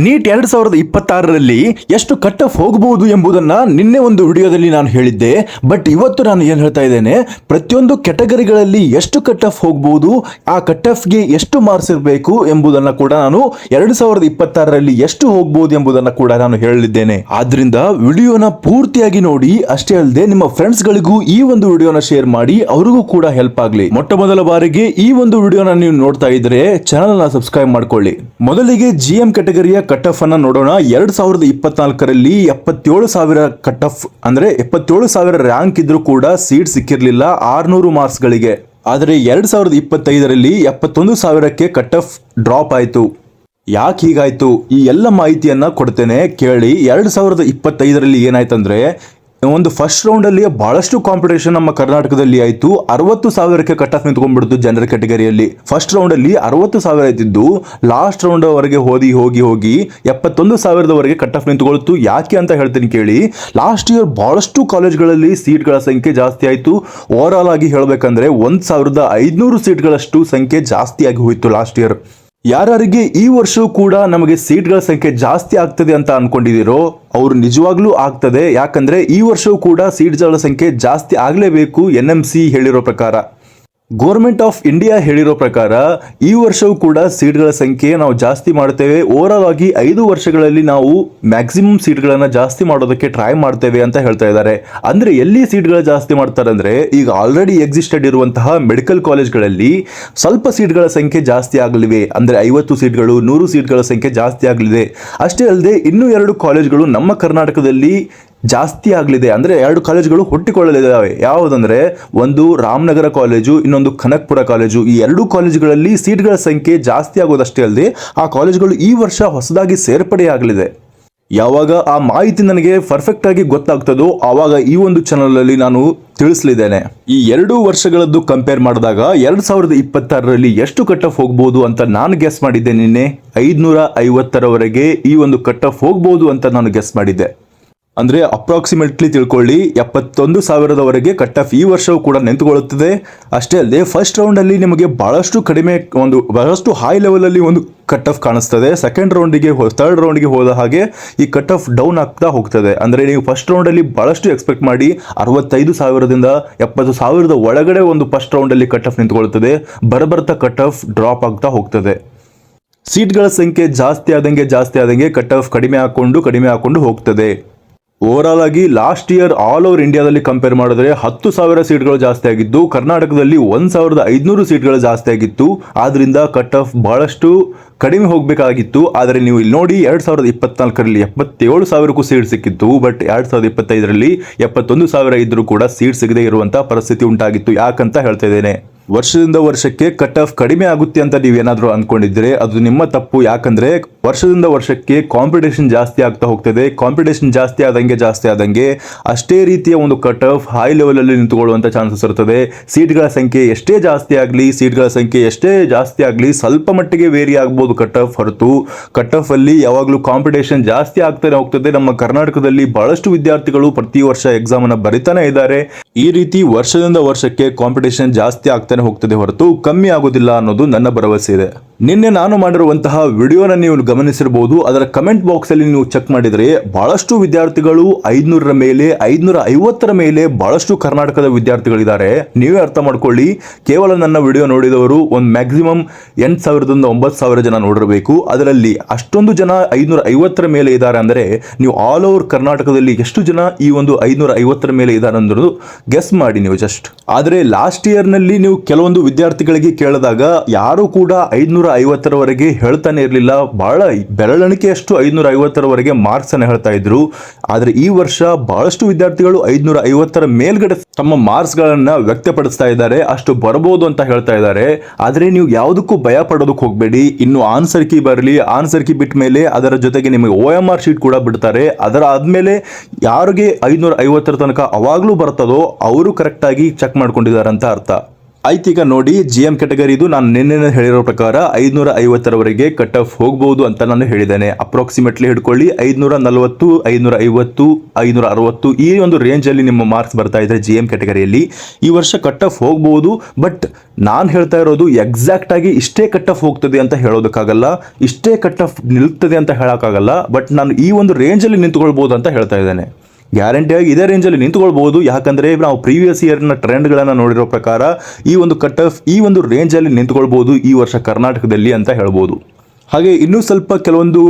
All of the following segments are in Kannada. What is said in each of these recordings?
ನೀಟ್ 2026ರಲ್ಲಿ ಎಷ್ಟು ಕಟ್ ಆಫ್ ಹೋಗಬಹುದು ಎಂಬುದನ್ನ ನಿನ್ನೆ ಒಂದು ವಿಡಿಯೋದಲ್ಲಿ ನಾನು ಹೇಳಿದ್ದೆ. ಬಟ್ ಇವತ್ತು ನಾನು ಏನು ಹೇಳ್ತಾ ಇದ್ದೇನೆ, ಪ್ರತಿಯೊಂದು ಕ್ಯಾಟಗರಿಗಳಲ್ಲಿ ಎಷ್ಟು ಕಟ್ ಆಫ್ ಹೋಗಬಹುದು, ಆ ಕಟ್ ಆಫ್ಗೆ ಎಷ್ಟು ಮಾರ್ಕ್ಸ್ ಇರಬೇಕು ಎಂಬುದನ್ನ ಕೂಡ ನಾನು 2026ರಲ್ಲಿ ಎಷ್ಟು ಹೋಗಬಹುದು ಎಂಬುದನ್ನ ಕೂಡ ನಾನು ಹೇಳಲಿದ್ದೇನೆ. ಆದ್ರಿಂದ ವಿಡಿಯೋನ ಪೂರ್ತಿಯಾಗಿ ನೋಡಿ. ಅಷ್ಟೇ ಅಲ್ಲದೆ ನಿಮ್ಮ ಫ್ರೆಂಡ್ಸ್ ಗಳಿಗೂ ಈ ಒಂದು ವಿಡಿಯೋನ ಶೇರ್ ಮಾಡಿ, ಅವರಿಗೂ ಕೂಡ ಹೆಲ್ಪ್ ಆಗಲಿ. ಮೊಟ್ಟ ಮೊದಲ ಬಾರಿಗೆ ಈ ಒಂದು ವಿಡಿಯೋನ ನೀವು ನೋಡ್ತಾ ಇದ್ರೆ ಚಾನೆಲ್ ನ ಸಬ್ಸ್ಕ್ರೈಬ್ ಮಾಡ್ಕೊಳ್ಳಿ. ಮೊದಲಿಗೆ GM ಕ್ಯಾಟಗರಿಯ ಕಟ್ ಆಫ್ ಅನ್ನ ನೋಡೋಣ. 2024ರಲ್ಲಿ 77,000 ಕಟ್ ಆಫ್ ಅಂದ್ರೆ 77,000 ರ್ಯಾಂಕ್ ಇದ್ರೂ ಕೂಡ ಸೀಟ್ ಸಿಕ್ಕಿರ್ಲಿಲ್ಲ 600 ಮಾರ್ಕ್ಸ್ ಗಳಿಗೆ. ಆದರೆ 2025ರಲ್ಲಿ 71,000ಕ್ಕೆ ಕಟ್ ಆಫ್ ಡ್ರಾಪ್ ಆಯ್ತು. ಯಾಕೆ ಹೀಗಾಯ್ತು ಈ ಎಲ್ಲ ಮಾಹಿತಿಯನ್ನ ಕೊಡ್ತೇನೆ ಕೇಳಿ. 2025ರಲ್ಲಿ ಏನಾಯ್ತಂದ್ರೆ, ಒಂದು ಫಸ್ಟ್ ರೌಂಡ್ ಅಲ್ಲಿ ಬಹಳಷ್ಟು ಕಾಂಪಿಟೇಷನ್ ನಮ್ಮ ಕರ್ನಾಟಕದಲ್ಲಿ ಆಯ್ತು. 60,000ಕ್ಕೆ ಕಟ್ ಆಫ್ ನಿಂತ್ಕೊಂಡ್ಬಿಡ್ತು ಜನರಲ್ ಕ್ಯಾಟಗರಿಯಲ್ಲಿ. ಫಸ್ಟ್ ರೌಂಡ್ ಅಲ್ಲಿ 60,000 ಇದ್ದಿದ್ದು ಲಾಸ್ಟ್ ರೌಂಡ್ ವರೆಗೆ ಹೋಗಿ 71,000ದವರೆಗೆ ಕಟ್ ಆಫ್ ನಿಂತ್ಕೊಳ್ತು. ಯಾಕೆ ಅಂತ ಹೇಳ್ತೀನಿ ಕೇಳಿ. ಲಾಸ್ಟ್ ಇಯರ್ ಬಹಳಷ್ಟು ಕಾಲೇಜ್ಗಳಲ್ಲಿ ಸೀಟ್ಗಳ ಸಂಖ್ಯೆ ಜಾಸ್ತಿ ಆಯ್ತು. ಓವರ್ ಆಲ್ ಆಗಿ ಹೇಳ್ಬೇಕಂದ್ರೆ 1,500 ಸೀಟ್ಗಳಷ್ಟು ಸಂಖ್ಯೆ ಜಾಸ್ತಿ ಆಗಿ ಹೋಯ್ತು ಲಾಸ್ಟ್ ಇಯರ್. ಯಾರಿಗೆ ಈ ವರ್ಷವೂ ಕೂಡ ನಮಗೆ ಸೀಟ್ಗಳ ಸಂಖ್ಯೆ ಜಾಸ್ತಿ ಆಗ್ತದೆ ಅಂತ ಅನ್ಕೊಂಡಿದ್ದೀರೋ ಅವ್ರು ನಿಜವಾಗ್ಲೂ ಆಗ್ತದೆ. ಯಾಕಂದ್ರೆ ಈ ವರ್ಷವೂ ಕೂಡ ಸೀಟ್ಗಳ ಸಂಖ್ಯೆ ಜಾಸ್ತಿ ಆಗಲೇಬೇಕು. NMC ಹೇಳಿರೋ ಪ್ರಕಾರ, ಗೌರ್ಮೆಂಟ್ ಆಫ್ ಇಂಡಿಯಾ ಹೇಳಿರೋ ಪ್ರಕಾರ ಈ ವರ್ಷವೂ ಕೂಡ ಸೀಟ್ಗಳ ಸಂಖ್ಯೆ ನಾವು ಜಾಸ್ತಿ ಮಾಡ್ತೇವೆ. ಓವರ್ ಆಲ್ ಆಗಿ 5 ವರ್ಷಗಳಲ್ಲಿ ನಾವು ಮ್ಯಾಕ್ಸಿಮಮ್ ಸೀಟ್ಗಳನ್ನ ಜಾಸ್ತಿ ಮಾಡೋದಕ್ಕೆ ಟ್ರೈ ಮಾಡ್ತೇವೆ ಅಂತ ಹೇಳ್ತಾ ಇದ್ದಾರೆ. ಅಂದ್ರೆ ಎಲ್ಲಿ ಸೀಟ್ಗಳ ಜಾಸ್ತಿ ಮಾಡ್ತಾರೆ ಅಂದ್ರೆ, ಈಗ ಆಲ್ರೆಡಿ ಎಕ್ಸಿಸ್ಟೆಡ್ ಇರುವಂತಹ ಮೆಡಿಕಲ್ ಕಾಲೇಜ್ಗಳಲ್ಲಿ ಸ್ವಲ್ಪ ಸೀಟ್ಗಳ ಸಂಖ್ಯೆ ಜಾಸ್ತಿ ಆಗಲಿವೆ. ಅಂದ್ರೆ 50 ಸೀಟ್ಗಳು 100 ಸೀಟ್ಗಳ ಸಂಖ್ಯೆ ಜಾಸ್ತಿ ಆಗಲಿದೆ. ಅಷ್ಟೇ ಅಲ್ಲದೆ ಇನ್ನೂ 2 ಕಾಲೇಜ್ಗಳು ನಮ್ಮ ಕರ್ನಾಟಕದಲ್ಲಿ ಜಾಸ್ತಿ ಆಗಲಿದೆ. ಅಂದ್ರೆ 2 ಕಾಲೇಜುಗಳು ಹುಟ್ಟಿಕೊಳ್ಳಲಿದ್ದಾವೆ. ಯಾವುದಂದ್ರೆ, ಒಂದು ರಾಮನಗರ ಕಾಲೇಜು, ಇನ್ನೊಂದು ಕನಕಪುರ ಕಾಲೇಜು. ಈ 2 ಕಾಲೇಜುಗಳಲ್ಲಿ ಸೀಟ್ಗಳ ಸಂಖ್ಯೆ ಜಾಸ್ತಿ ಆಗೋದಷ್ಟೇ ಅಲ್ಲದೆ ಆ ಕಾಲೇಜುಗಳು ಈ ವರ್ಷ ಹೊಸದಾಗಿ ಸೇರ್ಪಡೆಯಾಗಲಿದೆ. ಯಾವಾಗ ಆ ಮಾಹಿತಿ ನನಗೆ ಪರ್ಫೆಕ್ಟ್ ಆಗಿ ಗೊತ್ತಾಗ್ತದೋ ಆವಾಗ ಈ ಒಂದು ಚಾನಲ್ ಅಲ್ಲಿ ನಾನು ತಿಳಿಸಲಿದ್ದೇನೆ. ಈ 2 ವರ್ಷಗಳದ್ದು ಕಂಪೇರ್ ಮಾಡಿದಾಗ 2026ರಲ್ಲಿ ಎಷ್ಟು ಕಟ್ ಆಫ್ ಹೋಗ್ಬೋದು ಅಂತ ನಾನು ಗೆಸ್ ಮಾಡಿದ್ದೆ. ನಿನ್ನೆ 550ರವರೆಗೆ ಈ ಒಂದು ಕಟ್ ಆಫ್ ಹೋಗ್ಬೋದು ಅಂತ ನಾನು ಗೆಸ್ ಮಾಡಿದ್ದೆ. ಅಂದ್ರೆ ಅಪ್ರಾಕ್ಸಿಮೇಟ್ಲಿ ತಿಳ್ಕೊಳ್ಳಿ 71,000ದವರೆಗೆ ಕಟ್ ಆಫ್ ಈ ವರ್ಷವೂ ಕೂಡ ನಿಂತುಕೊಳ್ಳುತ್ತದೆ. ಅಷ್ಟೇ ಅಲ್ಲದೆ ಫಸ್ಟ್ ರೌಂಡ್ ಅಲ್ಲಿ ನಿಮಗೆ ಬಹಳಷ್ಟು ಹೈ ಲೆವೆಲ್ ಅಲ್ಲಿ ಒಂದು ಕಟ್ ಆಫ್ ಕಾಣಿಸ್ತದೆ. ಸೆಕೆಂಡ್ ರೌಂಡಿಗೆ ಥರ್ಡ್ ರೌಂಡ್ಗೆ ಹೋದ ಹಾಗೆ ಈ ಕಟ್ ಆಫ್ ಡೌನ್ ಆಗ್ತಾ ಹೋಗ್ತದೆ. ಅಂದ್ರೆ ನೀವು ಫಸ್ಟ್ ರೌಂಡ್ ಅಲ್ಲಿ ಬಹಳಷ್ಟು ಎಕ್ಸ್ಪೆಕ್ಟ್ ಮಾಡಿ 65,000ದಿಂದ 70,000 ಒಳಗಡೆ ಒಂದು ಫಸ್ಟ್ ರೌಂಡ್ ಅಲ್ಲಿ ಕಟ್ ಆಫ್ ನಿಂತುಕೊಳ್ಳುತ್ತದೆ. ಬರಬರ್ತಾ ಕಟ್ ಆಫ್ ಡ್ರಾಪ್ ಆಗ್ತಾ ಹೋಗ್ತದೆ. ಸೀಟ್ಗಳ ಸಂಖ್ಯೆ ಜಾಸ್ತಿ ಆದಂಗೆ ಕಟ್ ಆಫ್ ಕಡಿಮೆ ಹಾಕೊಂಡು ಹೋಗ್ತದೆ. ಓವರ್ ಆಲ್ ಆಗಿ ಲಾಸ್ಟ್ ಇಯರ್ ಆಲ್ ಓವರ್ ಇಂಡಿಯಾದಲ್ಲಿ ಕಂಪೇರ್ ಮಾಡಿದ್ರೆ 10,000 ಸೀಟ್ಗಳು ಜಾಸ್ತಿ ಆಗಿದ್ದು, ಕರ್ನಾಟಕದಲ್ಲಿ 1,500 ಸೀಟ್ಗಳು ಜಾಸ್ತಿ ಆಗಿತ್ತು. ಆದ್ರಿಂದ ಕಟ್ ಆಫ್ ಬಹಳಷ್ಟು ಕಡಿಮೆ ಹೋಗಬೇಕಾಗಿತ್ತು. ಆದರೆ ನೀವು ಇಲ್ಲಿ ನೋಡಿ 2024ರಲ್ಲಿ 77,000ಕ್ಕೂ ಸೀಟ್ ಸಿಕ್ಕಿತ್ತು. ಬಟ್ 2025ರಲ್ಲಿ 71,000 ಇದ್ರೂ ಕೂಡ ಸೀಟ್ ಸಿಗದೆ ಇರುವಂತಹ ಪರಿಸ್ಥಿತಿ ಉಂಟಾಗಿತ್ತು. ಯಾಕಂತ ಹೇಳ್ತಾ ಇದ್ದೇನೆ, ವರ್ಷದಿಂದ ವರ್ಷಕ್ಕೆ ಕಟ್ ಆಫ್ ಕಡಿಮೆ ಆಗುತ್ತೆ ಅಂತ ನೀವೇನಾದ್ರೂ ಅನ್ಕೊಂಡಿದ್ರೆ ಅದು ನಿಮ್ಮ ತಪ್ಪು. ಯಾಕಂದ್ರೆ ವರ್ಷದಿಂದ ವರ್ಷಕ್ಕೆ ಕಾಂಪಿಟೇಷನ್ ಜಾಸ್ತಿ ಆಗ್ತಾ ಹೋಗ್ತದೆ. ಕಾಂಪಿಟೇಷನ್ ಜಾಸ್ತಿ ಆದಂಗೆ ಅಷ್ಟೇ ರೀತಿಯ ಒಂದು ಕಟ್ ಆಫ್ ಹೈ ಲೆವೆಲ್ ಅಲ್ಲಿ ನಿಂತುಕೊಳ್ಳುವಂತ ಚಾನ್ಸಸ್ ಇರ್ತದೆ. ಸೀಟ್ಗಳ ಸಂಖ್ಯೆ ಎಷ್ಟೇ ಜಾಸ್ತಿ ಆಗಲಿ ಸ್ವಲ್ಪ ಮಟ್ಟಿಗೆ ವೇರಿ ಆಗ್ಬೋದು ಕಟ್ ಆಫ್ ಹೊರತು ಕಟ್ ಆಫ್ ಅಲ್ಲಿ ಯಾವಾಗಲೂ ಕಾಂಪಿಟೇಷನ್ ಜಾಸ್ತಿ ಆಗ್ತಾನೆ ಹೋಗ್ತದೆ. ನಮ್ಮ ಕರ್ನಾಟಕದಲ್ಲಿ ಬಹಳಷ್ಟು ವಿದ್ಯಾರ್ಥಿಗಳು ಪ್ರತಿ ವರ್ಷ ಎಕ್ಸಾಮ್ ಅನ್ನ ಬರಿತಾನೆ ಇದ್ದಾರೆ. ಈ ರೀತಿ ವರ್ಷದಿಂದ ವರ್ಷಕ್ಕೆ ಕಾಂಪಿಟೇಷನ್ ಜಾಸ್ತಿ ಆಗ್ತಾನೆ ಹೋಗ್ತದೆ ಹೊರತು ಕಮ್ಮಿ ಆಗೋದಿಲ್ಲ ಅನ್ನೋದು ನನ್ನ ಭರವಸೆ ಇದೆ. ನಿನ್ನೆ ನಾನು ಮಾಡಿರುವಂತಹ ವಿಡಿಯೋನ ನೀವು ಗಮನಿಸಿರಬಹುದು. ಅದರ ಕಮೆಂಟ್ ಬಾಕ್ಸ್ ಅಲ್ಲಿ ನೀವು ಚೆಕ್ ಮಾಡಿದ್ರೆ ಬಹಳಷ್ಟು ವಿದ್ಯಾರ್ಥಿಗಳು 500ರ ಮೇಲೆ 550ರ ಮೇಲೆ ಬಹಳಷ್ಟು ಕರ್ನಾಟಕದ ವಿದ್ಯಾರ್ಥಿಗಳಿದ್ದಾರೆ. ನೀವೇ ಅರ್ಥ ಮಾಡ್ಕೊಳ್ಳಿ, ಕೇವಲ ನನ್ನ ವಿಡಿಯೋ ನೋಡಿದವರು ಒಂದು ಮ್ಯಾಕ್ಸಿಮಮ್ 8,000ದಿಂದ 9,000 ಜನ ನೋಡಿರಬೇಕು. ಅದರಲ್ಲಿ ಅಷ್ಟೊಂದು ಜನ 550ರ ಮೇಲೆ ಇದ್ದಾರೆ ಅಂದ್ರೆ ನೀವು ಆಲ್ ಓವರ್ ಕರ್ನಾಟಕದಲ್ಲಿ ಎಷ್ಟು ಜನ ಈ ಒಂದು 550ರ ಮೇಲೆ ಇದ್ದಾರೆ ಅಂದ್ರೂ ಗೆಸ್ ಮಾಡಿ ನೀವು ಜಸ್ಟ್. ಆದ್ರೆ ಲಾಸ್ಟ್ ಇಯರ್ ನಲ್ಲಿ ನೀವು ಕೆಲವೊಂದು ವಿದ್ಯಾರ್ಥಿಗಳಿಗೆ ಕೇಳಿದಾಗ ಯಾರು ಕೂಡ 550ರವರೆಗೆ ಹೇಳ್ತಾನೆ ಇರಲಿಲ್ಲ. ಬಹಳ ಬೆರಳೆಣಿಕೆಯಷ್ಟು 550ರವರೆಗೆ ಮಾರ್ಕ್ಸ್ ಅನ್ನು ಹೇಳ್ತಾ ಇದ್ರು. ಆದ್ರೆ ಈ ವರ್ಷ ಬಹಳಷ್ಟು ವಿದ್ಯಾರ್ಥಿಗಳು 550ರ ಮೇಲ್ಗಡೆ ತಮ್ಮ ಮಾರ್ಕ್ಸ್ ಗಳನ್ನ ವ್ಯಕ್ತಪಡಿಸ್ತಾ ಇದ್ದಾರೆ. ಅಷ್ಟು ಬರಬಹುದು ಅಂತ ಹೇಳ್ತಾ ಇದ್ದಾರೆ. ಆದ್ರೆ ನೀವು ಯಾವುದಕ್ಕೂ ಭಯ ಪಡೋದಕ್ಕೆ ಹೋಗಬೇಡಿ. ಇನ್ನು ಆನ್ಸರ್ ಕೀ ಬರಲಿ, ಆನ್ಸರ್ ಕೀ ಬಿಟ್ಟ ಮೇಲೆ ಅದರ ಜೊತೆಗೆ ನಿಮಗೆ OMR ಶೀಟ್ ಕೂಡ ಬಿಡ್ತಾರೆ. ಅದರ ಆದ್ಮೇಲೆ ಯಾರಿಗೆ 550ರ ತನಕ ಅವಾಗ್ಲೂ ಬರ್ತದೋ ಅವರು ಕರೆಕ್ಟ್ ಆಗಿ ಚೆಕ್ ಮಾಡ್ಕೊಂಡಿದ್ದಾರೆ ಅಂತ ಅರ್ಥ. ಆಯ್ತು, ಈಗ ನೋಡಿ GM ಕ್ಯಾಟಗರಿದು ನಾನು ನಿನ್ನೆ ಹೇಳಿರೋ ಪ್ರಕಾರ 550ರವರೆಗೆ ಕಟ್ ಆಫ್ ಹೋಗ್ಬೋದು ಅಂತ ನಾನು ಹೇಳಿದ್ದೇನೆ. ಅಪ್ರಾಕ್ಸಿಮೇಟ್ಲಿ ಹಿಡ್ಕೊಳ್ಳಿ 540, 550, 560 ಈ ಒಂದು ರೇಂಜಲ್ಲಿ ನಿಮ್ಮ ಮಾರ್ಕ್ಸ್ ಬರ್ತಾ ಇದ್ರೆ GM ಕ್ಯಾಟಗರಿಯಲ್ಲಿ ಈ ವರ್ಷ ಕಟ್ ಆಫ್ ಹೋಗ್ಬೋದು. ಬಟ್ ನಾನು ಹೇಳ್ತಾ ಇರೋದು ಎಕ್ಸಾಕ್ಟ್ ಆಗಿ ಇಷ್ಟೇ ಕಟ್ ಆಫ್ ಹೋಗ್ತದೆ ಅಂತ ಹೇಳೋದಕ್ಕಾಗಲ್ಲ, ಇಷ್ಟೇ ಕಟ್ ಆಫ್ ನಿಲ್ತದೆ ಅಂತ ಹೇಳೋಕ್ಕಾಗಲ್ಲ. ಬಟ್ ನಾನು ಈ ಒಂದು ರೇಂಜಲ್ಲಿ ನಿಂತ್ಕೊಳ್ಬೋದು ಅಂತ ಹೇಳ್ತಾ ಇದ್ದೇನೆ. ಗ್ಯಾರಂಟಿಯಾಗಿ ಇದೇ ರೇಂಜಲ್ಲಿ ನಿಂತ್ಕೊಳ್ಬೋದು. ಯಾಕಂದರೆ ನಾವು ಪ್ರೀವಿಯಸ್ ಇಯರ್ನ ಟ್ರೆಂಡ್ಗಳನ್ನು ನೋಡಿರೋ ಪ್ರಕಾರ ಈ ಒಂದು ಕಟ್ ಆಫ್ ಈ ಒಂದು ರೇಂಜಲ್ಲಿ ನಿಂತ್ಕೊಳ್ಬೋದು ಈ ವರ್ಷ ಕರ್ನಾಟಕದಲ್ಲಿ ಅಂತ ಹೇಳ್ಬೋದು. ಹಾಗೆ ಇನ್ನೂ ಸ್ವಲ್ಪ ಕೆಲವೊಂದು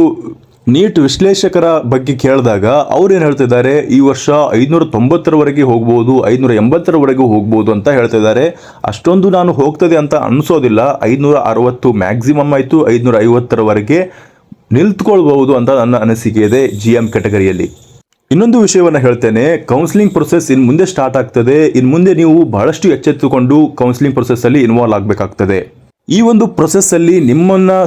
ನೀಟ್ ವಿಶ್ಲೇಷಕರ ಬಗ್ಗೆ ಕೇಳಿದಾಗ ಅವ್ರು ಏನು ಹೇಳ್ತಿದ್ದಾರೆ, ಈ ವರ್ಷ 590ರವರೆಗೆ ಹೋಗ್ಬೋದು, 580ರವರೆಗೂ ಹೋಗ್ಬೋದು ಅಂತ ಹೇಳ್ತಿದ್ದಾರೆ. ಅಷ್ಟೊಂದು ನಾನು ಹೋಗ್ತದೆ ಅಂತ ಅನಿಸೋದಿಲ್ಲ. 560 ಮ್ಯಾಕ್ಸಿಮಮ್ ಆಯಿತು, 550ರವರೆಗೆ ನಿಂತ್ಕೊಳ್ಬಹುದು ಅಂತ ನನ್ನ ಅನಿಸಿಕೆ ಇದೆ GM ಕ್ಯಾಟಗರಿಯಲ್ಲಿ. ಇನ್ನೊಂದು ವಿಷಯವನ್ನು ಹೇಳ್ತೇನೆ, ಕೌನ್ಸಿಲಿಂಗ್ ಪ್ರೊಸೆಸ್ ಇನ್ನು ಮುಂದೆ ಸ್ಟಾರ್ಟ್ ಆಗ್ತದೆ. ಇನ್ನು ಮುಂದೆ ನೀವು ಬಹಳಷ್ಟು ಎಚ್ಚೆತ್ತುಕೊಂಡು ಕೌನ್ಸಿಲಿಂಗ್ ಪ್ರೊಸೆಸ್ಸಲ್ಲಿ ಇನ್ವಾಲ್ವ್ ಆಗಬೇಕಾಗ್ತದೆ. ಈ ಒಂದು ಪ್ರೊಸೆಸ್ಸಲ್ಲಿ ನಿಮ್ಮನ್ನು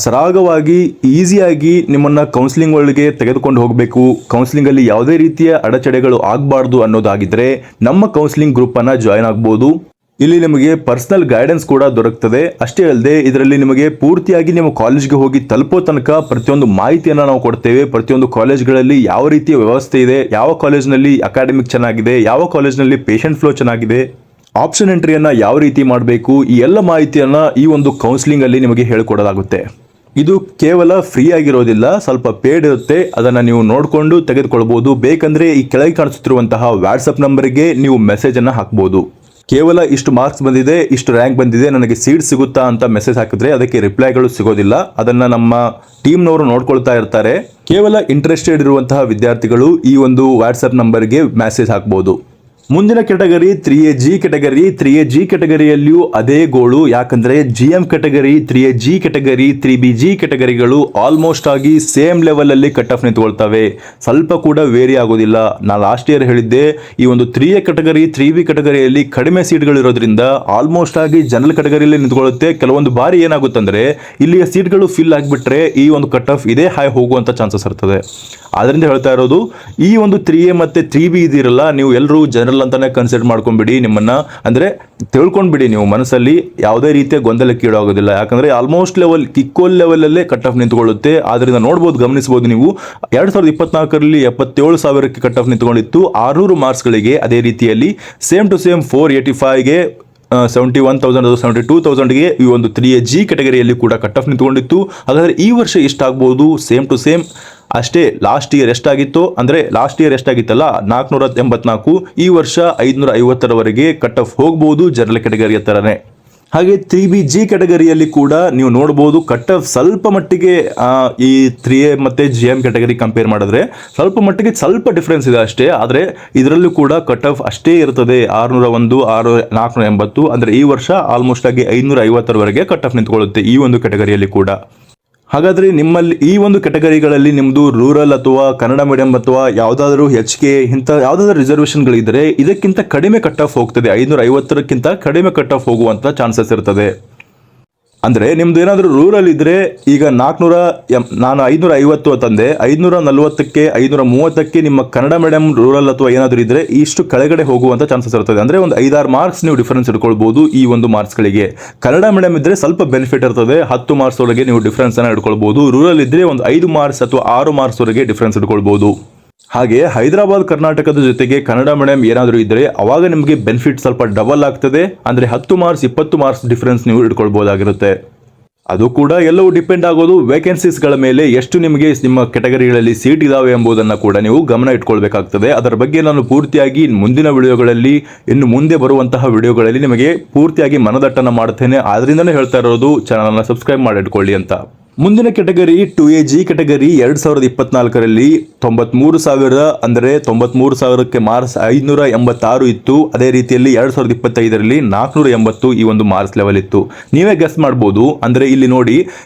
ಸರಾಗವಾಗಿ ಈಸಿಯಾಗಿ ನಿಮ್ಮನ್ನು ಕೌನ್ಸಿಲಿಂಗ್ ಒಳಗೆ ತೆಗೆದುಕೊಂಡು ಹೋಗಬೇಕು, ಕೌನ್ಸಿಲಿಂಗಲ್ಲಿ ಯಾವುದೇ ರೀತಿಯ ಅಡಚಣೆಗಳು ಆಗಬಾರ್ದು ಅನ್ನೋದಾಗಿದ್ದರೆ ನಮ್ಮ ಕೌನ್ಸಿಲಿಂಗ್ ಗ್ರೂಪನ್ನು ಜಾಯ್ನ್ ಆಗ್ಬೋದು. ಇಲ್ಲಿ ನಿಮಗೆ ಪರ್ಸನಲ್ ಗೈಡೆನ್ಸ್ ಕೂಡ ದೊರಕ್ತದೆ. ಅಷ್ಟೇ ಅಲ್ಲದೆ ಇದರಲ್ಲಿ ನಿಮಗೆ ಪೂರ್ತಿಯಾಗಿ ನಿಮ್ಮ ಕಾಲೇಜ್ಗೆ ಹೋಗಿ ತಲುಪೋ ತನಕ ಪ್ರತಿಯೊಂದು ಮಾಹಿತಿಯನ್ನು ನಾವು ಕೊಡ್ತೇವೆ. ಪ್ರತಿಯೊಂದು ಕಾಲೇಜ್ಗಳಲ್ಲಿ ಯಾವ ರೀತಿಯ ವ್ಯವಸ್ಥೆ ಇದೆ, ಯಾವ ಕಾಲೇಜ್ನಲ್ಲಿ ಅಕಾಡೆಮಿಕ್ ಚೆನ್ನಾಗಿದೆ, ಯಾವ ಕಾಲೇಜ್ನಲ್ಲಿ ಪೇಷಂಟ್ ಫ್ಲೋ ಚೆನ್ನಾಗಿದೆ, ಆಪ್ಷನ್ ಎಂಟ್ರಿಯನ್ನು ಯಾವ ರೀತಿ ಮಾಡಬೇಕು, ಈ ಎಲ್ಲ ಮಾಹಿತಿಯನ್ನು ಈ ಒಂದು ಕೌನ್ಸಿಲಿಂಗಲ್ಲಿ ನಿಮಗೆ ಹೇಳಿಕೊಡಲಾಗುತ್ತೆ. ಇದು ಕೇವಲ ಫ್ರೀ ಆಗಿರೋದಿಲ್ಲ, ಸ್ವಲ್ಪ ಪೇಡ್ ಇರುತ್ತೆ. ಅದನ್ನು ನೀವು ನೋಡಿಕೊಂಡು ತೆಗೆದುಕೊಳ್ಬೋದು. ಬೇಕಂದರೆ ಈ ಕೆಳಗೆ ಕಾಣಿಸುತ್ತಿರುವಂತಹ ವಾಟ್ಸಪ್ ನಂಬರ್ಗೆ ನೀವು ಮೆಸೇಜನ್ನು ಹಾಕ್ಬೋದು. ಕೇವಲ ಇಷ್ಟು ಮಾರ್ಕ್ಸ್ ಬಂದಿದೆ, ಇಷ್ಟು ರ್ಯಾಂಕ್ ಬಂದಿದೆ, ನನಗೆ ಸೀಟ್ ಸಿಗುತ್ತಾ ಅಂತ ಮೆಸೇಜ್ ಹಾಕಿದ್ರೆ ಅದಕ್ಕೆ ರಿಪ್ಲೈಗಳು ಸಿಗೋದಿಲ್ಲ. ಅದನ್ನು ನಮ್ಮ ಟೀಮ್ನವರು ನೋಡ್ಕೊಳ್ತಾ ಇರ್ತಾರೆ. ಕೇವಲ ಇಂಟ್ರೆಸ್ಟೆಡ್ ಇರುವಂತಹ ವಿದ್ಯಾರ್ಥಿಗಳು ಈ ಒಂದು ವಾಟ್ಸಪ್ ನಂಬರ್ಗೆ ಮೆಸೇಜ್ ಹಾಕ್ಬೋದು. ಮುಂದಿನ ಕ್ಯಾಟಗರಿ 3A ಕ್ಯಾಟಗರಿ. 3A ಕ್ಯಾಟಗರಿಯಲ್ಲಿಯೂ ಅದೇ ಗೋಳು. ಯಾಕಂದರೆ GM category, 3A category, 3B ಕ್ಯಾಟಗರಿಗಳು ಆಲ್ಮೋಸ್ಟ್ ಆಗಿ ಸೇಮ್ ಲೆವೆಲಲ್ಲಿ ಕಟ್ ಆಫ್ ನಿಂತ್ಕೊಳ್ತವೆ, ಸ್ವಲ್ಪ ಕೂಡ ವೇರಿ ಆಗೋದಿಲ್ಲ. ನಾನು ಲಾಸ್ಟ್ ಇಯರ್ ಹೇಳಿದ್ದೆ, ಈ ಒಂದು 3A ಕ್ಯಾಟಗರಿ, 3B ಕ್ಯಾಟಗರಿಯಲ್ಲಿ ಕಡಿಮೆ ಸೀಟ್ಗಳು ಇರೋದ್ರಿಂದ ಆಲ್ಮೋಸ್ಟ್ ಆಗಿ ಜನರಲ್ ಕ್ಯಾಟಗರಿಯಲ್ಲಿ ನಿಂತ್ಕೊಳ್ಳುತ್ತೆ. ಕೆಲವೊಂದು ಬಾರಿ ಏನಾಗುತ್ತಂದರೆ ಇಲ್ಲಿಯ ಸೀಟ್ಗಳು ಫಿಲ್ ಆಗಿಬಿಟ್ರೆ ಈ ಒಂದು ಕಟ್ ಆಫ್ ಇದೇ ಹೈ ಹೋಗುವಂಥ ಚಾನ್ಸಸ್ ಇರ್ತದೆ. ಆದ್ದರಿಂದ ಹೇಳ್ತಾ ಇರೋದು, ಈ ಒಂದು 3A ಮತ್ತು 3B ಇದಿರಲ್ಲ, ನೀವು ಎಲ್ಲರೂ ಜನರಲ್ ಅಂತಾನೆ ಕನ್ಸಿಡರ್ ಮಾಡ್ಕೊಂಡ್ಬಿಡಿ. ನಿಮ್ಮನ್ನ ಅಂದರೆ ತಿಳ್ಕೊಂಡ್ಬಿಡಿ, ನೀವು ಮನಸ್ಸಲ್ಲಿ ಯಾವುದೇ ರೀತಿಯ ಗೊಂದಲಕ್ಕೆ ಈಡಾಗೋದಿಲ್ಲ. ಯಾಕಂದರೆ ಆಲ್ಮೋಸ್ಟ್ ಲೆವೆಲ್ ಈಕ್ವಲ್ ಲೆವೆಲಲ್ಲೇ ಕಟ್ ಆಫ್ ನಿಂತ್ಕೊಳ್ಳುತ್ತೆ. ಆದ್ದರಿಂದ ನೋಡ್ಬೋದು, ಗಮನಿಸ್ಬೋದು ನೀವು 2024ರಲ್ಲಿ 77,000ಕ್ಕೆ ಕಟ್ ಆಫ್ ನಿಂತ್ಕೊಂಡಿತ್ತು 600 ಮಾರ್ಕ್ಸ್ಗಳಿಗೆ. ಅದೇ ರೀತಿಯಲ್ಲಿ ಸೇಮ್ ಟು ಸೇಮ್ 485ಗೆ 71,000 72,000ಗೆ ಈ ಒಂದು 3A ಕ್ಯಾಟಗರಿಯಲ್ಲಿ ಕೂಡ ಕಟ್ ಆಫ್ ನಿಂತ್ಕೊಂಡಿತ್ತು. ಹಾಗಾದರೆ ಈ ವರ್ಷ ಎಷ್ಟಾಗ್ಬೋದು? ಸೇಮ್ ಟು ಸೇಮ್ ಅಷ್ಟೇ. ಲಾಸ್ಟ್ ಇಯರ್ ಎಷ್ಟಾಗಿತ್ತಲ್ಲ 484, ಈ ವರ್ಷ 550ರವರೆಗೆ ಕಟ್ ಆಫ್ ಹೋಗ್ಬೋದು ಜನರಲ್ ಕ್ಯಾಟಗರಿಯ ಥರನೇ. ಹಾಗೆ 3B ಕ್ಯಾಟಗರಿಯಲ್ಲಿ ಕೂಡ ನೀವು ನೋಡ್ಬೋದು, ಕಟ್ ಆಫ್ ಸ್ವಲ್ಪ ಮಟ್ಟಿಗೆ ಈ 3A ಮತ್ತು GM ಕ್ಯಾಟಗರಿ ಕಂಪೇರ್ ಮಾಡಿದ್ರೆ ಸ್ವಲ್ಪ ಮಟ್ಟಿಗೆ ಸ್ವಲ್ಪ ಡಿಫ್ರೆನ್ಸ್ ಇದೆ ಅಷ್ಟೇ. ಆದರೆ ಇದರಲ್ಲೂ ಕೂಡ ಕಟ್ ಆಫ್ ಅಷ್ಟೇ ಇರ್ತದೆ, 601, 480. ಅಂದರೆ ಈ ವರ್ಷ ಆಲ್ಮೋಸ್ಟ್ ಆಗಿ 550ರವರೆಗೆ ಕಟ್ ಆಫ್ ನಿಂತ್ಕೊಳ್ಳುತ್ತೆ ಈ ಒಂದು ಕ್ಯಾಟಗರಿಯಲ್ಲಿ ಕೂಡ. ಹಾಗಾದರೆ ನಿಮ್ಮಲ್ಲಿ ಈ ಒಂದು ಕ್ಯಾಟಗರಿಗಳಲ್ಲಿ ನಿಮ್ಮದು ರೂರಲ್ ಅಥವಾ ಕನ್ನಡ ಮೀಡಿಯಂ ಅಥವಾ ಯಾವುದಾದ್ರೂ HK ಇಂಥ ಯಾವುದಾದ್ರೂ ರಿಸರ್ವೇಷನ್ಗಳಿದ್ದರೆ ಇದಕ್ಕಿಂತ ಕಡಿಮೆ ಕಟ್ ಆಫ್ ಹೋಗ್ತದೆ. 550ಕ್ಕಿಂತ ಕಡಿಮೆ ಕಟ್ ಆಫ್ ಹೋಗುವಂಥ ಚಾನ್ಸಸ್ ಇರ್ತದೆ. ಅಂದರೆ ನಿಮ್ದು ಏನಾದರೂ ರೂರಲ್ ಇದ್ದರೆ ಈಗ ನಾನು 550 ಅಂತಂದೆ, 540ಕ್ಕೆ 530ಕ್ಕೆ ನಿಮ್ಮ ಕನ್ನಡ ಮೀಡಿಯಂ ರೂರಲ್ ಅಥವಾ ಏನಾದರೂ ಇದ್ದರೆ ಇಷ್ಟು ಕೆಳಗಡೆ ಹೋಗುವಂಥ ಚಾನ್ಸಸ್ ಇರ್ತದೆ. ಅಂದರೆ ಒಂದು 5-6 ಮಾರ್ಕ್ಸ್ ನೀವು ಡಿಫರೆನ್ಸ್ ಇಟ್ಕೊಳ್ಬೋದು ಈ ಒಂದು ಮಾರ್ಕ್ಸ್ಗಳಿಗೆ. ಕನ್ನಡ ಮೀಡಿಯಂ ಇದ್ದರೆ ಸ್ವಲ್ಪ ಬೆನಿಫಿಟ್ ಇರ್ತದೆ, 10 ಮಾರ್ಕ್ಸ್ ವರೆಗೆ ನೀವು ಡಿಫ್ರೆನ್ಸನ್ನು ಇಟ್ಕೊಳ್ಬೋದು. ರೂರಲ್ ಇದ್ದರೆ ಒಂದು 5 ಮಾರ್ಕ್ಸ್ ಅಥವಾ 6 ಮಾರ್ಕ್ಸ್ ವರೆಗೆ ಡಿಫ್ರೆನ್ಸ್ ಇಟ್ಕೊಳ್ಬೋದು. ಹಾಗೆ ಹೈದರಾಬಾದ್ ಕರ್ನಾಟಕದ ಜೊತೆಗೆ ಕನ್ನಡ ಮೀಡಿಯಂ ಏನಾದರೂ ಇದ್ದರೆ ಅವಾಗ ನಿಮಗೆ ಬೆನಿಫಿಟ್ ಸ್ವಲ್ಪ ಡಬಲ್ ಆಗ್ತದೆ. ಅಂದರೆ 10 ಮಾರ್ಕ್ಸ್ 20 ಮಾರ್ಕ್ಸ್ ಡಿಫ್ರೆನ್ಸ್ ನೀವು ಇಟ್ಕೊಳ್ಬೋದಾಗಿರುತ್ತೆ. ಅದು ಕೂಡ ಎಲ್ಲವೂ ಡಿಪೆಂಡ್ ಆಗೋದು ವೇಕೆನ್ಸೀಸ್ಗಳ ಮೇಲೆ, ಎಷ್ಟು ನಿಮಗೆ ನಿಮ್ಮ ಕ್ಯಾಟಗರಿಗಳಲ್ಲಿ ಸೀಟ್ ಇದಾವೆ ಎಂಬುದನ್ನು ಕೂಡ ನೀವು ಗಮನ ಇಟ್ಕೊಳ್ಬೇಕಾಗ್ತದೆ. ಅದರ ಬಗ್ಗೆ ನಾನು ಪೂರ್ತಿಯಾಗಿ ಮುಂದಿನ ವಿಡಿಯೋಗಳಲ್ಲಿ, ಇನ್ನು ಮುಂದೆ ಬರುವಂತಹ ವಿಡಿಯೋಗಳಲ್ಲಿ ನಿಮಗೆ ಪೂರ್ತಿಯಾಗಿ ಮನದಟ್ಟನ ಮಾಡ್ತೇನೆ. ಆದ್ರಿಂದನೇ ಹೇಳ್ತಾ ಇರೋದು ಚಾನಲ್ನ ಸಬ್ಸ್ಕ್ರೈಬ್ ಮಾಡಿ ಇಟ್ಕೊಳ್ಳಿ ಅಂತ. ಮುಂದಿನ ಕ್ಯಾಟಗರಿ 2A ಕ್ಯಾಟಗರಿ 2024ರಲ್ಲಿ 93,000, ಅಂದರೆ 93,000ಕ್ಕೆ ಮಾರ್ಕ್ಸ್ 586 ಇತ್ತು. ಅದೇ ರೀತಿಯಲ್ಲಿ 2025ರಲ್ಲಿ 480 ಈ ಒಂದು ಮಾರ್ಕ್ಸ್ ಲೆವೆಲ್ ಇತ್ತು. ನೀವೇ ಗೆಸ್ ಮಾಡ್ಬೋದು. ಅಂದರೆ ಇಲ್ಲಿ ನೋಡಿ,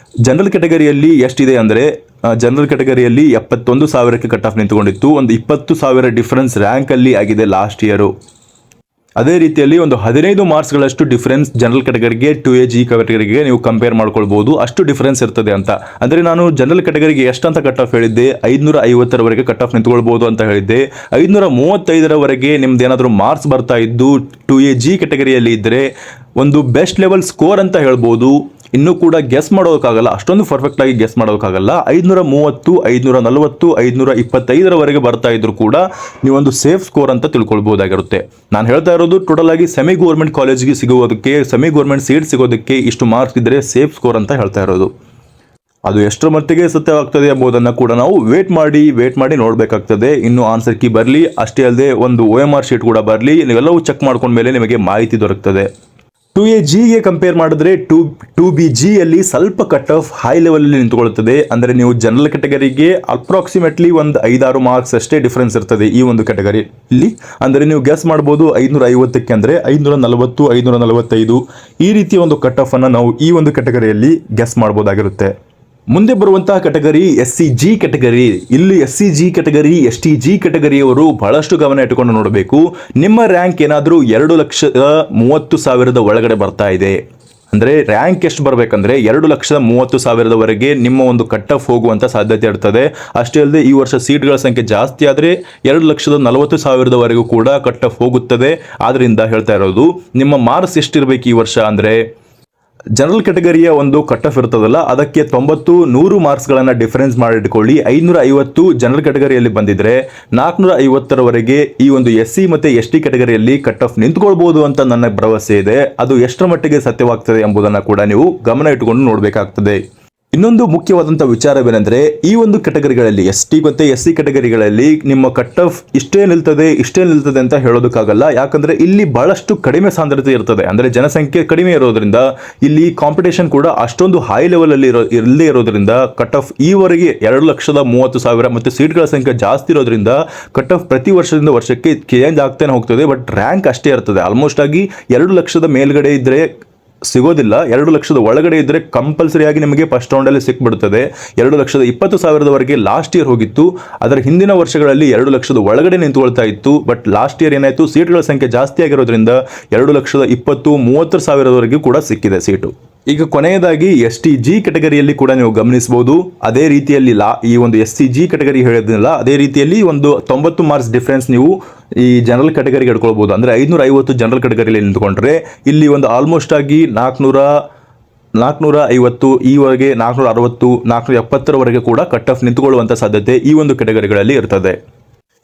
ಜನರಲ್ ಕ್ಯಾಟಗರಿಯಲ್ಲಿ ಎಷ್ಟಿದೆ ಅಂದರೆ ಜನರಲ್ ಕ್ಯಾಟಗರಿಯಲ್ಲಿ 71,000ಕ್ಕೆ ಕಟ್ ಆಫ್ ನಿಂತ್ಕೊಂಡಿತ್ತು. ಒಂದು 20,000 ಡಿಫರೆನ್ಸ್ ರ್ಯಾಂಕಲ್ಲಿ ಆಗಿದೆ ಲಾಸ್ಟ್ ಇಯರು. ಅದೇ ರೀತಿಯಲ್ಲಿ ಒಂದು 15 ಮಾರ್ಕ್ಸ್ಗಳಷ್ಟು ಡಿಫರೆನ್ಸ್ ಜನರಲ್ ಕ್ಯಾಟಗರಿಗೆ 2A G ಕ್ಯಾಟಗರಿಗೆ ನೀವು ಕಂಪೇರ್ ಮಾಡ್ಕೊಳ್ಬಹುದು, ಅಷ್ಟು ಡಿಫರೆನ್ಸ್ ಇರ್ತದೆ ಅಂತ. ಅಂದರೆ ನಾನು ಜನರಲ್ ಕ್ಯಾಟಗರಿಗೆ ಎಷ್ಟಂತ ಕಟ್ ಆಫ್ ಹೇಳಿದ್ದೆ, 550ರವರೆಗೆ ಕಟ್ ಆಫ್ ನಿಂತ್ಕೊಳ್ಬಹುದು ಅಂತ ಹೇಳಿದ್ದೆ. 535ರವರೆಗೆ ನಿಮ್ದು ಏನಾದರೂ ಮಾರ್ಕ್ಸ್ ಬರ್ತಾ ಇದ್ದು 2A G ಕ್ಯಾಟಗರಿಯಲ್ಲಿ ಇದ್ದರೆ ಒಂದು ಬೆಸ್ಟ್ ಲೆವೆಲ್ ಸ್ಕೋರ್ ಅಂತ ಹೇಳ್ಬೋದು. ಇನ್ನೂ ಕೂಡ ಗೆಸ್ ಮಾಡೋದಕ್ಕಾಗಲ್ಲ, ಅಷ್ಟೊಂದು ಪರ್ಫೆಕ್ಟ್ ಆಗಿ ಗೆಸ್ ಮಾಡೋದಕ್ಕಾಗಲ್ಲ. 530, 540, 525ರವರೆಗೆ ಬರ್ತಾ ಇದ್ರು ಕೂಡ ನೀವೊಂದು ಸೇಫ್ ಸ್ಕೋರ್ ಅಂತ ತಿಳ್ಕೊಳ್ಬಹುದಾಗಿರುತ್ತೆ. ನಾನು ಹೇಳ್ತಾ ಇರೋದು ಟೋಟಲ್ ಆಗಿ ಸೆಮಿ ಗೌರ್ಮೆಂಟ್ ಕಾಲೇಜಿಗೆ ಸಿಗೋದಕ್ಕೆ, ಸೆಮಿ ಗೌರ್ಮೆಂಟ್ ಸೀಟ್ ಸಿಗೋದಕ್ಕೆ ಇಷ್ಟು ಮಾರ್ಕ್ಸ್ ಇದ್ದರೆ ಸೇಫ್ ಸ್ಕೋರ್ ಅಂತ ಹೇಳ್ತಾ ಇರೋದು. ಅದು ಎಷ್ಟರ ಮಟ್ಟಿಗೆ ಸತ್ಯವಾಗ್ತದೆ ಎಂಬುದನ್ನು ಕೂಡ ನಾವು ವೇಟ್ ಮಾಡಿ ನೋಡಬೇಕಾಗ್ತದೆ. ಇನ್ನು ಆನ್ಸರ್ ಕೀ ಬರಲಿ, ಅಷ್ಟೇ ಅಲ್ಲದೆ ಒಂದು OMR ಶೀಟ್ ಕೂಡ ಬರಲಿ, ನೀವೆಲ್ಲವೂ ಚೆಕ್ ಮಾಡ್ಕೊಂಡ್ಮೇಲೆ ನಿಮಗೆ ಮಾಹಿತಿ ದೊರಕ್ತದೆ. 2A Gಗೆ ಕಂಪೇರ್ ಮಾಡಿದ್ರೆ 2B Gಯಲ್ಲಿ ಸ್ವಲ್ಪ ಕಟ್ ಆಫ್ ಹೈ ಲೆವೆಲಲ್ಲಿ ನಿಂತುಕೊಳ್ಳುತ್ತದೆ. ಅಂದರೆ ನೀವು ಜನರಲ್ ಕ್ಯಾಟಗರಿಗೆ ಅಪ್ರಾಕ್ಸಿಮೇಟ್ಲಿ ಒಂದು 5-6 ಮಾರ್ಕ್ಸ್ ಅಷ್ಟೇ ಡಿಫರೆನ್ಸ್ ಇರ್ತದೆ ಈ ಒಂದು ಕ್ಯಾಟಗರಿ ಇಲ್ಲಿ. ಅಂದರೆ ನೀವು ಗೆಸ್ ಮಾಡ್ಬೋದು 550ಕ್ಕೆ ಅಂದರೆ 540, 545 ಈ ರೀತಿಯ ಒಂದು ಕಟ್ ಆಫ್ ಅನ್ನು ನಾವು ಈ ಒಂದು ಕ್ಯಾಟಗರಿಯಲ್ಲಿ ಗೆಸ್ ಮಾಡ್ಬೋದಾಗಿರುತ್ತೆ. ಮುಂದೆ ಬರುವಂತಹ ಕ್ಯಾಟಗರಿ SCG ಕ್ಯಾಟಗರಿ. ಇಲ್ಲಿ SCG ಕ್ಯಾಟಗರಿ, STG ಕ್ಯಾಟಗರಿಯವರು ಬಹಳಷ್ಟು ಗಮನ ಇಟ್ಟುಕೊಂಡು ನೋಡಬೇಕು. ನಿಮ್ಮ ರ್ಯಾಂಕ್ ಏನಾದರೂ 2,30,000 ಒಳಗಡೆ ಬರ್ತಾ ಇದೆ ಅಂದರೆ ರ್ಯಾಂಕ್ ಎಷ್ಟು ಬರಬೇಕಂದ್ರೆ 2,30,000ವರೆಗೆ ನಿಮ್ಮ ಒಂದು ಕಟ್ ಆಫ್ ಹೋಗುವಂಥ ಸಾಧ್ಯತೆ ಇರ್ತದೆ. ಅಷ್ಟೇ ಅಲ್ಲದೆ ಈ ವರ್ಷ ಸೀಟ್ಗಳ ಸಂಖ್ಯೆ ಜಾಸ್ತಿ ಆದರೆ 2,40,000ವರೆಗೂ ಕೂಡ ಕಟ್ ಆಫ್ ಹೋಗುತ್ತದೆ. ಆದ್ದರಿಂದ ಹೇಳ್ತಾ ಇರೋದು ನಿಮ್ಮ ಮಾರ್ಕ್ಸ್ ಎಷ್ಟಿರಬೇಕು ಈ ವರ್ಷ ಅಂದರೆ ಜನರಲ್ ಕ್ಯಾಟಗರಿಯ ಒಂದು ಕಟ್ ಆಫ್ ಇರ್ತದಲ್ಲ, ಅದಕ್ಕೆ 90, 100 ಮಾರ್ಕ್ಸ್ಗಳನ್ನು ಡಿಫರೆನ್ಸ್ ಮಾಡಿಟ್ಕೊಳ್ಳಿ. 550 ಜನರಲ್ ಕ್ಯಾಟಗರಿಯಲ್ಲಿ ಬಂದಿದ್ರೆ 450ರವರೆಗೆ ಈ ಒಂದು SC ಮತ್ತು ST ಕ್ಯಾಟಗರಿಯಲ್ಲಿ ಕಟ್ ಆಫ್ ನಿಂತ್ಕೊಳ್ಬಹುದು ಅಂತ ನನ್ನ ಭರವಸೆ ಇದೆ. ಅದು ಎಷ್ಟರ ಮಟ್ಟಿಗೆ ಸತ್ಯವಾಗ್ತದೆ ಎಂಬುದನ್ನು ಕೂಡ ನೀವು ಗಮನ ಇಟ್ಟುಕೊಂಡು ನೋಡಬೇಕಾಗ್ತದೆ. ಇನ್ನೊಂದು ಮುಖ್ಯವಾದಂಥ ವಿಚಾರವೇನೆಂದರೆ ಈ ಒಂದು ಕ್ಯಾಟಗರಿಗಳಲ್ಲಿ ST ಮತ್ತು SC ಕ್ಯಾಟಗರಿಗಳಲ್ಲಿ ನಿಮ್ಮ ಕಟ್ ಆಫ್ ಇಷ್ಟೇ ನಿಲ್ತದೆ ಅಂತ ಹೇಳೋದಕ್ಕಾಗಲ್ಲ. ಯಾಕಂದರೆ ಇಲ್ಲಿ ಬಹಳಷ್ಟು ಕಡಿಮೆ ಸಾಂದ್ರತೆ ಇರ್ತದೆ. ಅಂದರೆ ಜನಸಂಖ್ಯೆ ಕಡಿಮೆ ಇರೋದ್ರಿಂದ ಇಲ್ಲಿ ಕಾಂಪಿಟೇಷನ್ ಕೂಡ ಅಷ್ಟೊಂದು ಹೈ ಲೆವೆಲಲ್ಲಿ ಇರದೇ ಇರೋದ್ರಿಂದ ಕಟ್ ಆಫ್ ಈವರೆಗೆ 2,30,000 ಮತ್ತು ಸೀಟ್ಗಳ ಸಂಖ್ಯೆ ಜಾಸ್ತಿ ಇರೋದ್ರಿಂದ ಕಟ್ ಆಫ್ ಪ್ರತಿ ವರ್ಷದಿಂದ ವರ್ಷಕ್ಕೆ ಚೇಂಜ್ ಆಗ್ತಾನೆ ಹೋಗ್ತದೆ. ಬಟ್ ರ್ಯಾಂಕ್ ಅಷ್ಟೇ ಇರ್ತದೆ. ಆಲ್ಮೋಸ್ಟ್ ಆಗಿ 2,00,000 ಮೇಲ್ಗಡೆ ಇದ್ದರೆ ಸಿಗೋದಿಲ್ಲ. 2,00,000 ಒಳಗಡೆ ಇದ್ದರೆ ಕಂಪಲ್ಸರಿಯಾಗಿ ನಿಮಗೆ ಫಸ್ಟ್ ರೌಂಡಲ್ಲಿ ಸಿಕ್ಬಿಡುತ್ತದೆ. 2,20,000ವರೆಗೆ ಲಾಸ್ಟ್ ಇಯರ್ ಹೋಗಿತ್ತು. ಅದರ ಹಿಂದಿನ ವರ್ಷಗಳಲ್ಲಿ 2,00,000 ಒಳಗಡೆ ನಿಂತುಕೊಳ್ತಾ ಇತ್ತು. ಬಟ್ ಲಾಸ್ಟ್ ಇಯರ್ ಏನಾಯಿತು, ಸೀಟ್ಗಳ ಸಂಖ್ಯೆ ಜಾಸ್ತಿ ಆಗಿರೋದ್ರಿಂದ 2,20,000-30,000ವರೆಗೂ ಕೂಡ ಸಿಕ್ಕಿದೆ ಸೀಟು. ಈಗ ಕೊನೆಯದಾಗಿ STG ಕ್ಯಾಟಗರಿಯಲ್ಲಿ ಕೂಡ ನೀವು ಗಮನಿಸಬಹುದು. ಅದೇ ರೀತಿಯಲ್ಲಿ ಈ ಒಂದು SCG ಕ್ಯಾಟಗರಿ ಹೇಳಿದ್ನಲ್ಲ, ಅದೇ ರೀತಿಯಲ್ಲಿ ಒಂದು 90 ಮಾರ್ಕ್ಸ್ ಡಿಫರೆನ್ಸ್ ನೀವು ಈ ಜನರಲ್ ಕ್ಯಾಟಗರಿಗೆ ಇಟ್ಕೊಳ್ಬಹುದು. ಅಂದರೆ 550 ಜನರಲ್ ಕ್ಯಾಟಗರಿಯಲ್ಲಿ ನಿಂತ್ಕೊಂಡ್ರೆ ಇಲ್ಲಿ ಒಂದು ಆಲ್ಮೋಸ್ಟ್ ಆಗಿ 450 ಈವರೆಗೆ 460, 470ರವರೆಗೆ ಕೂಡ ಕಟ್ ಆಫ್ ನಿಂತುಕೊಳ್ಳುವಂಥ ಸಾಧ್ಯತೆ ಈ ಒಂದು ಕ್ಯಾಟಗರಿಗಳಲ್ಲಿ ಇರ್ತದೆ.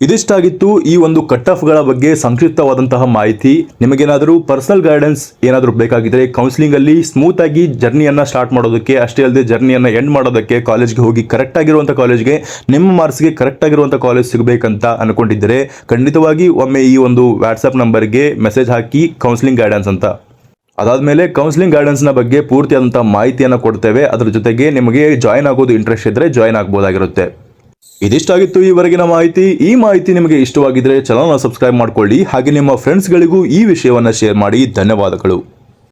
ಇದಿಷ್ಟಾಗಿತ್ತು ಈ ಒಂದು ಕಟ್ ಆಫ್ಗಳ ಬಗ್ಗೆ ಸಂಕ್ಷಿಪ್ತವಾದಂತಹ ಮಾಹಿತಿ. ನಿಮಗೇನಾದರೂ ಪರ್ಸನಲ್ ಗೈಡೆನ್ಸ್ ಏನಾದರೂ ಬೇಕಾಗಿದ್ದರೆ ಕೌನ್ಸಿಲಿಂಗಲ್ಲಿ ಸ್ಮೂತ್ ಆಗಿ ಜರ್ನಿಯನ್ನು ಸ್ಟಾರ್ಟ್ ಮಾಡೋದಕ್ಕೆ, ಅಷ್ಟೇ ಅಲ್ಲದೆ ಜರ್ನಿಯನ್ನು ಎಂಡ್ ಮಾಡೋದಕ್ಕೆ, ಕಾಲೇಜ್ಗೆ ಹೋಗಿ ಕರೆಕ್ಟ್ ಆಗಿರುವಂಥ ಕಾಲೇಜ್ಗೆ, ನಿಮ್ಮ ಮಾರ್ಕ್ಸ್ಗೆ ಕರೆಕ್ಟ್ ಆಗಿರುವಂಥ ಕಾಲೇಜ್ ಸಿಗಬೇಕಂತ ಅನ್ಕೊಂಡಿದ್ದರೆ ಖಂಡಿತವಾಗಿ ಒಮ್ಮೆ ಈ ಒಂದು ವಾಟ್ಸಪ್ ನಂಬರ್ಗೆ ಮೆಸೇಜ್ ಹಾಕಿ ಕೌನ್ಸಿಲಿಂಗ್ ಗೈಡೆನ್ಸ್ ಅಂತ. ಅದಾದಮೇಲೆ ಕೌನ್ಸಿಲಿಂಗ್ ಗೈಡೆನ್ಸ್ನ ಬಗ್ಗೆ ಪೂರ್ತಿಯಾದಂಥ ಮಾಹಿತಿಯನ್ನು ಕೊಡ್ತೇವೆ. ಅದರ ಜೊತೆಗೆ ನಿಮಗೆ ಜಾಯ್ನ್ ಆಗೋದು ಇಂಟ್ರೆಸ್ಟ್ ಇದ್ದರೆ ಜಾಯ್ನ್ ಆಗ್ಬೋದಾಗಿರುತ್ತೆ. ಇದಿಷ್ಟಾಗಿತ್ತು ಈವರೆಗಿನ ಮಾಹಿತಿ. ಈ ಮಾಹಿತಿ ನಿಮಗೆ ಇಷ್ಟವಾಗಿದ್ದರೆ ಚಾನಲ್ನ ಸಬ್ಸ್ಕ್ರೈಬ್ ಮಾಡ್ಕೊಳ್ಳಿ. ಹಾಗೆ ನಿಮ್ಮ ಫ್ರೆಂಡ್ಸ್ಗಳಿಗೂ ಈ ವಿಷಯವನ್ನು ಶೇರ್ ಮಾಡಿ. ಧನ್ಯವಾದಗಳು.